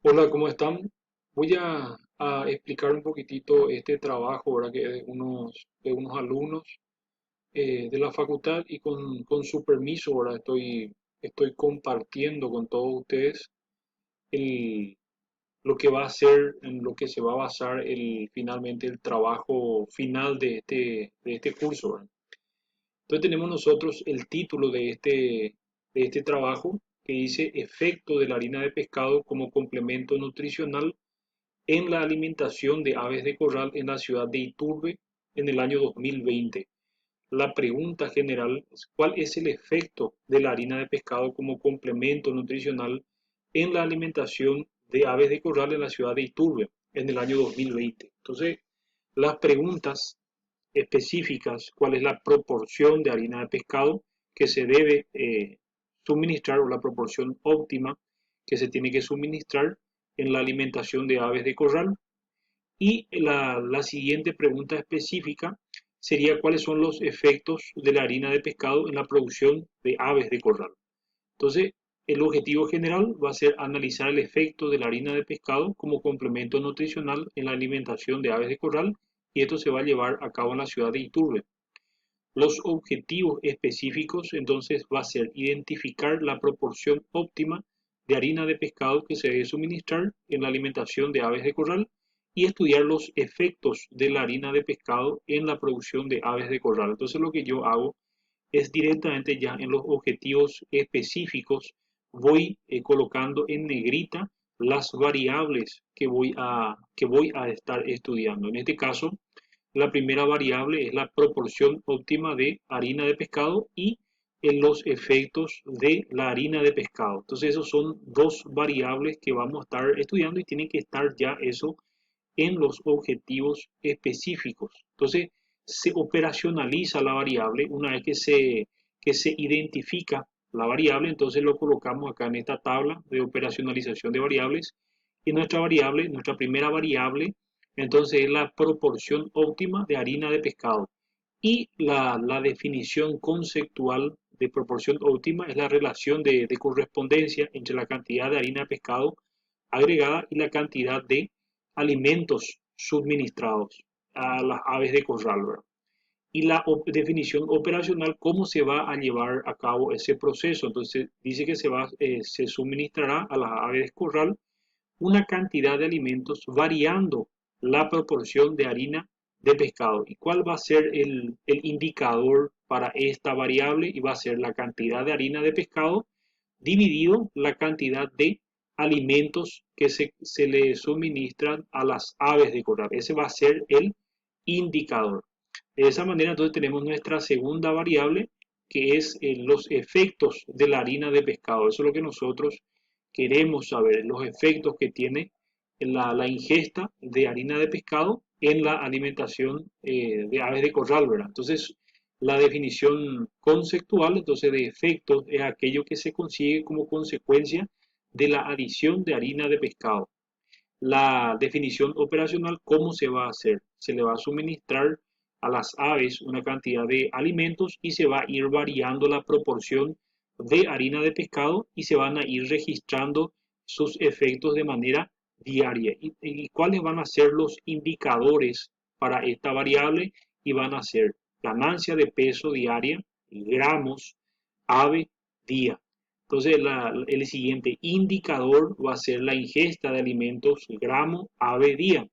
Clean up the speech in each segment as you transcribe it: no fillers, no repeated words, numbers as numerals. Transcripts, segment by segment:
Hola, ¿cómo están? Voy a explicar un poquitito este trabajo, ¿verdad? Que es de unos alumnos de la facultad y con su permiso, ¿verdad? Estoy compartiendo con todos ustedes el, lo que va a ser, en lo que se va a basar finalmente el trabajo final de este curso, ¿verdad? Entonces tenemos nosotros el título de este trabajo que dice Efecto de la harina de pescado como complemento nutricional en la alimentación de aves de corral en la ciudad de Iturbe en el año 2020. La pregunta general es ¿cuál es el efecto de la harina de pescado como complemento nutricional en la alimentación de aves de corral en la ciudad de Iturbe en el año 2020? Entonces, las preguntas específicas, cuál es la proporción de harina de pescado que se debe suministrar o la proporción óptima que se tiene que suministrar en la alimentación de aves de corral. Y la siguiente pregunta específica sería cuáles son los efectos de la harina de pescado en la producción de aves de corral. Entonces, el objetivo general va a ser analizar el efecto de la harina de pescado como complemento nutricional en la alimentación de aves de corral y esto se va a llevar a cabo en la ciudad de Iturbe. Los objetivos específicos entonces va a ser identificar la proporción óptima de harina de pescado que se debe suministrar en la alimentación de aves de corral y estudiar los efectos de la harina de pescado en la producción de aves de corral. Entonces lo que yo hago es directamente ya en los objetivos específicos voy colocando en negrita las variables que voy a estar estudiando. En este caso, la primera variable es la proporción óptima de harina de pescado y en los efectos de la harina de pescado. Entonces, esos son dos variables que vamos a estar estudiando y tienen que estar ya eso en los objetivos específicos. Entonces, se operacionaliza la variable una vez que se identifica la variable, entonces lo colocamos acá en esta tabla de operacionalización de variables y nuestra variable, nuestra primera variable, entonces es la proporción óptima de harina de pescado. Y la definición conceptual de proporción óptima es la relación de correspondencia entre la cantidad de harina de pescado agregada y la cantidad de alimentos suministrados a las aves de corral, ¿verdad? Y la definición operacional, cómo se va a llevar a cabo ese proceso. Entonces, dice que se suministrará a las aves de corral una cantidad de alimentos variando la proporción de harina de pescado. ¿Y cuál va a ser el indicador para esta variable? Y va a ser la cantidad de harina de pescado dividido la cantidad de alimentos que se le suministran a las aves de corral. Ese va a ser el indicador. De esa manera, entonces tenemos nuestra segunda variable, que es los efectos de la harina de pescado. Eso es lo que nosotros queremos saber, los efectos que tiene la ingesta de harina de pescado en la alimentación de aves de corral, ¿verdad? Entonces, la definición conceptual, entonces, de efectos es aquello que se consigue como consecuencia de la adición de harina de pescado. La definición operacional, ¿cómo se va a hacer? Se le va a suministrar a las aves una cantidad de alimentos y se va a ir variando la proporción de harina de pescado y se van a ir registrando sus efectos de manera diaria. ¿Y cuáles van a ser los indicadores para esta variable? Y van a ser ganancia de peso diaria, gramos, ave, día. Entonces, el siguiente indicador va a ser la ingesta de alimentos gramo ave día.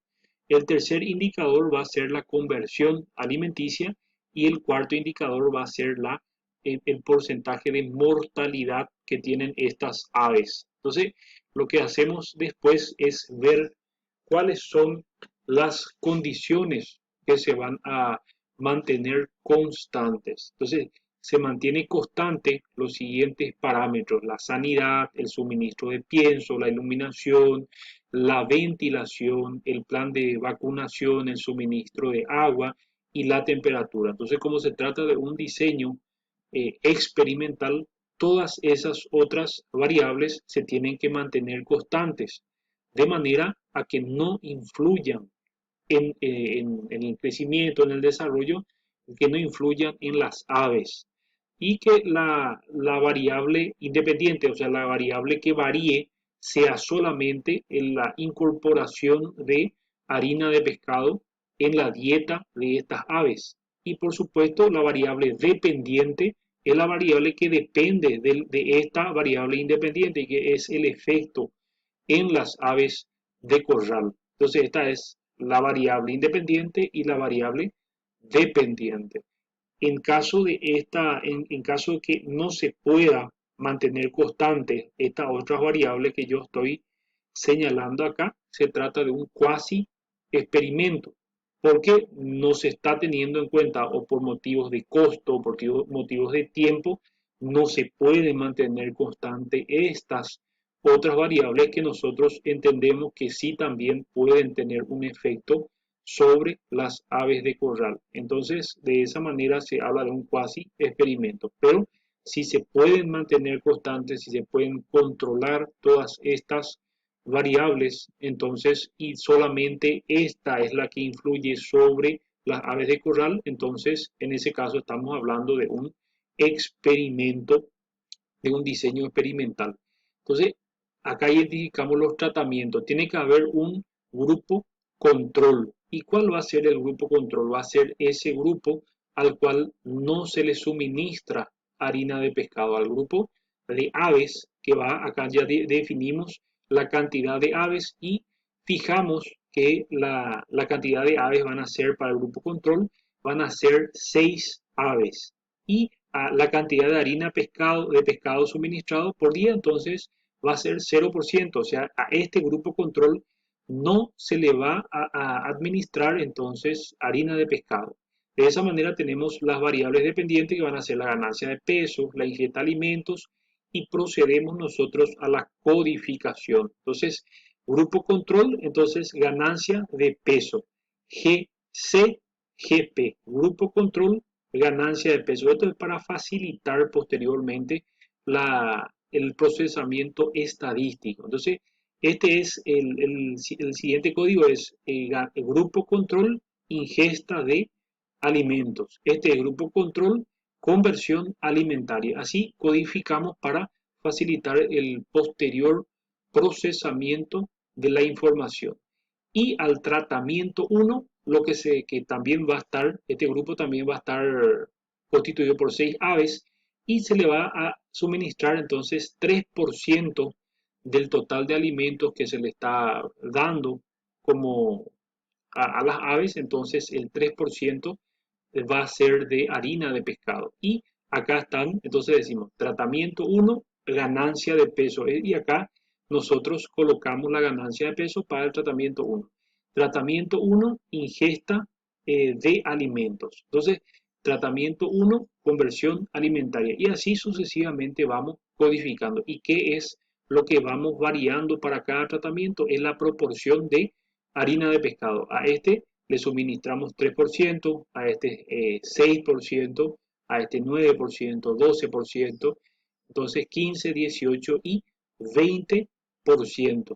El tercer indicador va a ser la conversión alimenticia y el cuarto indicador va a ser el porcentaje de mortalidad que tienen estas aves. Entonces, lo que hacemos después es ver cuáles son las condiciones que se van a mantener constantes. Entonces, se mantiene constante los siguientes parámetros: la sanidad, el suministro de pienso, la iluminación, la ventilación, el plan de vacunación, el suministro de agua y la temperatura. Entonces, como se trata de un diseño experimental, todas esas otras variables se tienen que mantener constantes, de manera a que no influyan en el crecimiento, en el desarrollo, que no influyan en las aves y que la variable independiente, o sea, la variable que varíe, sea solamente en la incorporación de harina de pescado en la dieta de estas aves. Y por supuesto, la variable dependiente es la variable que depende de esta variable independiente, que es el efecto en las aves de corral. Entonces, esta es la variable independiente y la variable dependiente. En caso de que no se pueda mantener constante estas otras variables que yo estoy señalando acá, se trata de un cuasi experimento, porque no se está teniendo en cuenta o por motivos de costo o por motivos de tiempo, no se puede mantener constante estas otras variables que nosotros entendemos que sí también pueden tener un efecto sobre las aves de corral. Entonces, de esa manera se habla de un cuasi experimento. Pero si se pueden mantener constantes, si se pueden controlar todas estas variables, entonces, y solamente esta es la que influye sobre las aves de corral, entonces, en ese caso estamos hablando de un experimento, de un diseño experimental. Entonces, acá identificamos los tratamientos. Tiene que haber un grupo control. ¿Y cuál va a ser el grupo control? Va a ser ese grupo al cual no se le suministra harina de pescado, al grupo de aves que va, acá ya definimos la cantidad de aves y fijamos que la cantidad de aves van a ser para el grupo control, van a ser 6 aves. Y la cantidad de harina de pescado suministrado por día, entonces va a ser 0%, o sea, a este grupo control no se le va a administrar entonces harina de pescado. De esa manera tenemos las variables dependientes que van a ser la ganancia de peso, la ingesta de alimentos y procedemos nosotros a la codificación. Entonces, grupo control, entonces ganancia de peso. GCGP, grupo control, ganancia de peso. Esto es para facilitar posteriormente el procesamiento estadístico. Entonces, este es el siguiente código, es el grupo control, ingesta de alimentos. Este es el grupo control, conversión alimentaria. Así codificamos para facilitar el posterior procesamiento de la información. Y al tratamiento 1, que también va a estar, este grupo también va a estar constituido por 6 aves y se le va a suministrar entonces 3% del total de alimentos que se le está dando como a las aves, entonces el 3% va a ser de harina de pescado. Y acá están, entonces decimos, tratamiento 1, ganancia de peso. Y acá nosotros colocamos la ganancia de peso para el tratamiento 1. Tratamiento 1, ingesta de alimentos. Entonces, tratamiento 1, conversión alimentaria. Y así sucesivamente vamos codificando. ¿Y qué es lo que vamos variando para cada tratamiento? Es la proporción de harina de pescado. A este le suministramos 3%, a este 6%, a este 9%, 12%, entonces 15, 18 y 20%.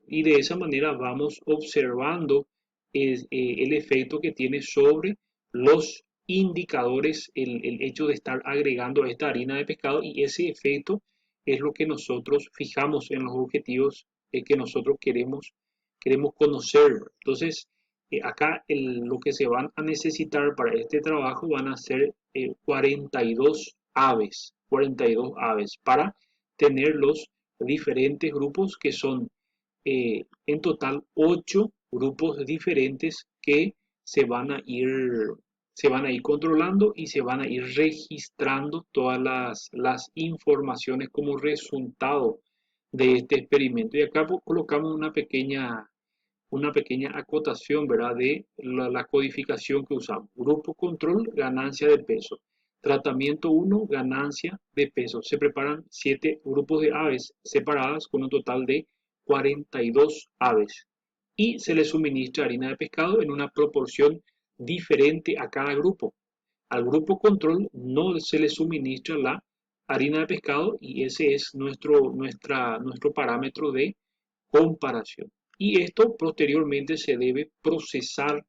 Y de esa manera vamos observando el efecto que tiene sobre los indicadores, el hecho de estar agregando esta harina de pescado y ese efecto es lo que nosotros fijamos en los objetivos que nosotros queremos conocer. Entonces, acá lo que se van a necesitar para este trabajo van a ser 42 aves, 42 aves para tener los diferentes grupos que son en total 8 grupos diferentes que se van a ir, se van a ir controlando y se van a ir registrando todas las informaciones como resultado de este experimento. Y acá colocamos una pequeña acotación, ¿verdad? De la codificación que usamos. Grupo control, ganancia de peso. Tratamiento 1, ganancia de peso. Se preparan 7 grupos de aves separadas con un total de 42 aves. Y se les suministra harina de pescado en una proporción diferente a cada grupo. Al grupo control no se le suministra la harina de pescado y ese es nuestro parámetro de comparación. Y esto posteriormente se debe procesar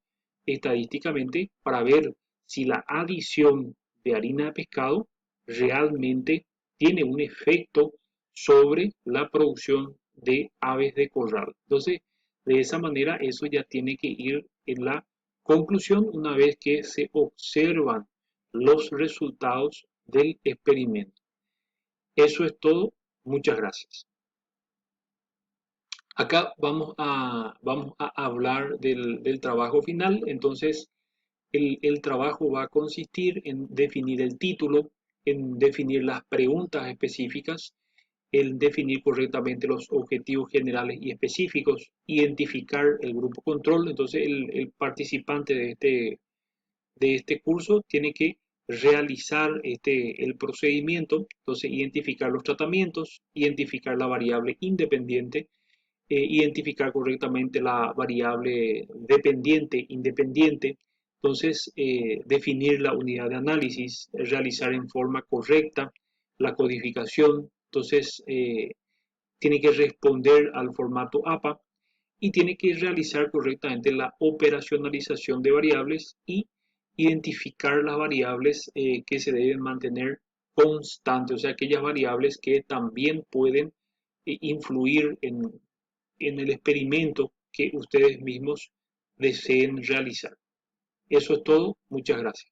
estadísticamente para ver si la adición de harina de pescado realmente tiene un efecto sobre la producción de aves de corral. Entonces, de esa manera, eso ya tiene que ir en la conclusión una vez que se observan los resultados del experimento. Eso es todo. Muchas gracias. Acá vamos a hablar del trabajo final. Entonces, el trabajo va a consistir en definir el título, en definir las preguntas específicas, en definir correctamente los objetivos generales y específicos, identificar el grupo control. Entonces, el participante de este curso tiene que realizar el procedimiento, entonces identificar los tratamientos, identificar la variable independiente, identificar correctamente la variable dependiente, independiente, entonces definir la unidad de análisis, realizar en forma correcta la codificación, entonces tiene que responder al formato APA y tiene que realizar correctamente la operacionalización de variables y identificar las variables que se deben mantener constantes, o sea, aquellas variables que también pueden influir en el experimento que ustedes mismos deseen realizar. Eso es todo. Muchas gracias.